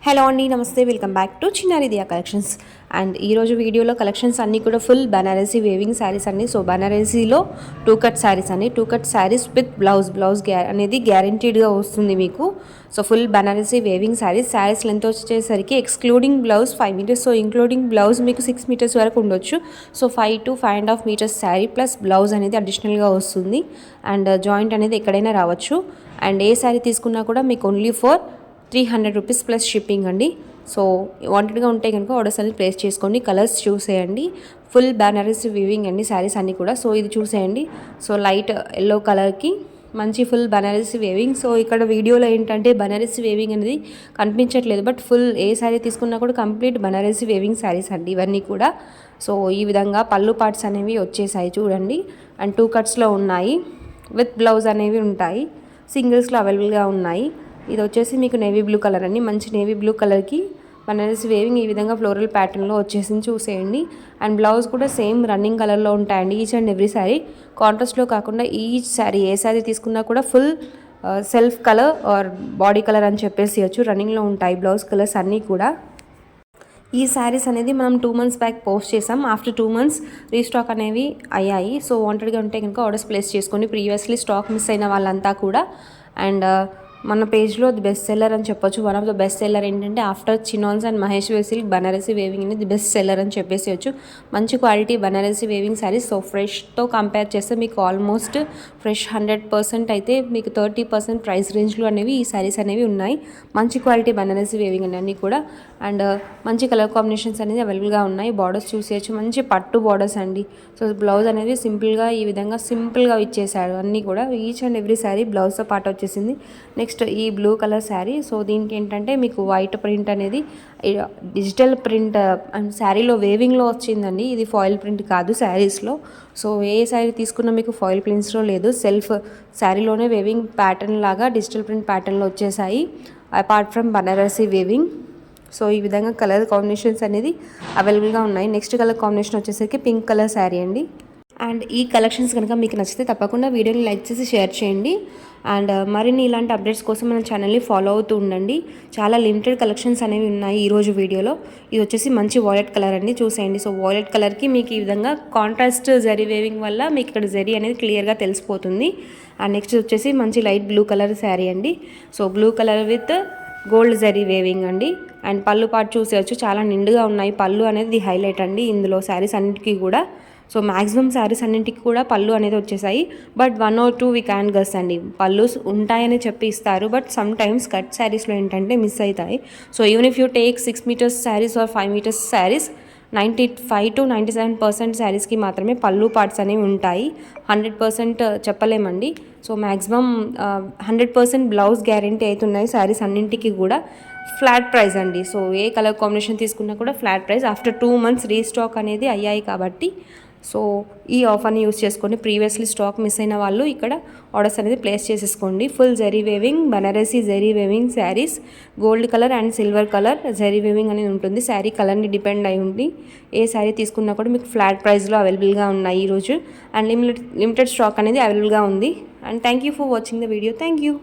Hello అండి, నమస్తే. Welcome back to చిన్నారి దియా కలెక్షన్స్. అండ్ ఈరోజు వీడియోలో కలెక్షన్స్ అన్నీ కూడా ఫుల్ బనారసీ వేవింగ్ శారీస్ అండి. సో బనారసీలో టూ కట్ శారీస్ అండి. Two cut sarees with blouse అనేది గ్యారంటీడ్గా వస్తుంది మీకు. So full Banarasi weaving sarees length వచ్చేసరికి excluding blouse 5 metres. So including blouse మీకు 6 మీటర్స్ వరకు ఉండొచ్చు. So 5 to 5.5 metres saree plus blouse అనేది అడిషనల్గా వస్తుంది. అండ్ జాయింట్ అనేది ఎక్కడైనా రావచ్చు. అండ్ ఏ శారీ తీసుకున్నా కూడా మీకు only for 300 rupees plus shipping అండి. సో వాంటెడ్గా ఉంటే కనుక ఆర్డర్స్ అనేది ప్లేస్ చేసుకోండి. కలర్స్ చూసేయండి. ఫుల్ బనారసీ వీవింగ్ అండి శారీస్ అన్నీ కూడా. సో ఇది చూసేయండి. సో లైట్ ఎల్లో కలర్కి మంచి ఫుల్ బనారసీ వేవింగ్. సో ఇక్కడ వీడియోలో ఏంటంటే బనారసీ వేవింగ్ అనేది కనిపించట్లేదు, బట్ ఫుల్ ఏ శారీ తీసుకున్నా కూడా కంప్లీట్ బనారసీ వేవింగ్ శారీస్ అండి ఇవన్నీ కూడా. సో ఈ విధంగా పళ్ళు పార్ట్స్ అనేవి వచ్చేసాయి చూడండి. అండ్ 2 కట్స్లో ఉన్నాయి, విత్ బ్లౌజ్ అనేవి ఉంటాయి, సింగిల్స్లో అవైలబుల్గా ఉన్నాయి. ఇది వచ్చేసి మీకు నేవీ బ్లూ కలర్ అండి. మంచి నేవీ బ్లూ కలర్కి బనారసీ వేవింగ్ ఈ విధంగా ఫ్లోరల్ ప్యాటర్న్లో వచ్చేసింది చూసేయండి. అండ్ బ్లౌజ్ కూడా సేమ్ రన్నింగ్ కలర్లో ఉంటాయండి. ఈచ్ అండ్ ఎవ్రీ శారీ కాంట్రాస్ట్లో కాకుండా ఈచ్ శారీ ఏ శారీ తీసుకున్నా కూడా full self colour or body colour అని చెప్పేసి రన్నింగ్లో ఉంటాయి బ్లౌజ్ కలర్స్ అన్నీ కూడా. ఈ శారీస్ అనేది మనం 2 months బ్యాక్ పోస్ట్ చేసాం. ఆఫ్టర్ 2 months రీస్టాక్ అనేవి అయ్యాయి. సో వాంటెడ్గా ఉంటే కనుక ఆర్డర్స్ ప్లేస్ చేసుకొని ప్రీవియస్లీ స్టాక్ మిస్ అయిన వాళ్ళంతా కూడా. అండ్ మన పేజ్లో ది బెస్ట్ సెల్లర్ అని చెప్పొచ్చు. One of the best seller ఏంటంటే after chinons and Maheshwari silk Banarasi weaving అనేది ది బెస్ట్ సెల్లర్ అని చెప్పేసి మంచి quality Banarasi weaving sarees. So ఫ్రెష్తో కంపేర్ చేస్తే మీకు ఆల్మోస్ట్ ఫ్రెష్ 100% అయితే మీకు 30% ప్రైస్ రేంజ్లో అనేవి ఈ శారీస్ అనేవి ఉన్నాయి. మంచి క్వాలిటీ బనారసీ వేవింగ్ అన్నీ కూడా. అండ్ మంచి కలర్ కాంబినేషన్స్ అనేది అవైలబుల్గా ఉన్నాయి. బార్డర్స్ చూసేయచ్చు, మంచి పట్టు బార్డర్స్ అండి. సో బ్లౌజ్ అనేది సింపుల్గా ఈ విధంగా సింపుల్గా ఇచ్చేసాడు అన్నీ కూడా. ఈచ్ అండ్ ఎవ్రీ శారీ బ్లౌజ్తో పాటు వచ్చేసింది. నెక్స్ట్ ఈ బ్లూ కలర్ శారీ. సో దీనికి ఏంటంటే మీకు వైట్ ప్రింట్ అనేది డిజిటల్ ప్రింట్ అండ్ శారీలో వేవింగ్లో వచ్చిందండి. ఇది ఫాయిల్ ప్రింట్ కాదు శారీస్లో. సో ఏ శారీ తీసుకున్నా మీకు ఫాయిల్ ప్రింట్స్లో లేదు, సెల్ఫ్ శారీలోనే వేవింగ్ ప్యాటర్న్ లాగా డిజిటల్ ప్రింట్ ప్యాటర్న్లో వచ్చేసాయి apart from Banarasi weaving. So ఈ విధంగా కలర్ కాంబినేషన్స్ అనేది అవైలబుల్గా ఉన్నాయి. నెక్స్ట్ కలర్ కాంబినేషన్ వచ్చేసరికి పింక్ కలర్ శారీ అండి. అండ్ ఈ కలెక్షన్స్ కనుక మీకు నచ్చితే తప్పకుండా వీడియోని లైక్ చేసి షేర్ చేయండి. అండ్ మరిన్ని ఇలాంటి అప్డేట్స్ కోసం మన ఛానల్ని ఫాలో అవుతూ ఉండండి. చాలా లిమిటెడ్ కలెక్షన్స్ అనేవి ఉన్నాయి ఈరోజు వీడియోలో. ఇది వచ్చేసి మంచి వాలెట్ కలర్ అండి, చూసేయండి. సో వాలెట్ కలర్కి మీకు ఈ విధంగా కాంట్రాస్ట్ జరీ వేవింగ్ వల్ల మీకు ఇక్కడ జరీ అనేది క్లియర్గా తెలిసిపోతుంది. అండ్ నెక్స్ట్ వచ్చేసి మంచి లైట్ బ్లూ కలర్ శారీ అండి. So blue colour with gold zari weaving అండి. అండ్ పళ్ళు పాటు చూసేయచ్చు, చాలా నిండుగా ఉన్నాయి. పళ్ళు అనేది హైలైట్ అండి ఇందులో శారీస్ అన్నిటికీ కూడా. సో మ్యాక్సిమం శారీస్ అన్నింటికి కూడా పళ్ళు అనేది వచ్చేసాయి. బట్ 1 or 2 వి క్యాన్ గస్ అండి, పళ్ళు ఉంటాయని చెప్పి ఇస్తారు. బట్ సమ్ టైమ్స్ కట్ శారీస్లో ఏంటంటే మిస్ అవుతాయి. So even if you take 6 meters saris or 5 meters saris 95 to 97% శారీస్కి మాత్రమే పళ్ళు పార్ట్స్ అనేవి ఉంటాయి. 100% చెప్పలేమండి. సో మ్యాక్సిమం 100% బ్లౌజ్ గ్యారంటీ అవుతున్నాయి శారీస్ అన్నింటికి కూడా. ఫ్లాట్ ప్రైస్ అండి. సో ఏ కలర్ కాంబినేషన్ తీసుకున్నా కూడా flat price. After 2 months restock అనేది అయ్యాయి కాబట్టి సో ఈ ఆఫర్ని యూస్ చేసుకొని ప్రీవియస్లీ స్టాక్ మిస్ అయిన వాళ్ళు ఇక్కడ ఆర్డర్స్ అనేది ప్లేస్ చేసేసుకోండి. Full zari weaving Banarasi zari weaving saris, gold colour and silver colour zari weaving అనేది ఉంటుంది. శారీ కలర్ని డిపెండ్ అయి ఉంది. ఏ శారీ తీసుకున్నా కూడా మీకు ఫ్లాట్ ప్రైస్లో అవైలబుల్గా ఉన్నాయి ఈరోజు. అండ్ లిమిటెడ్ స్టాక్ అనేది అవైలబుల్గా ఉంది. And thank you for watching the video. Thank you.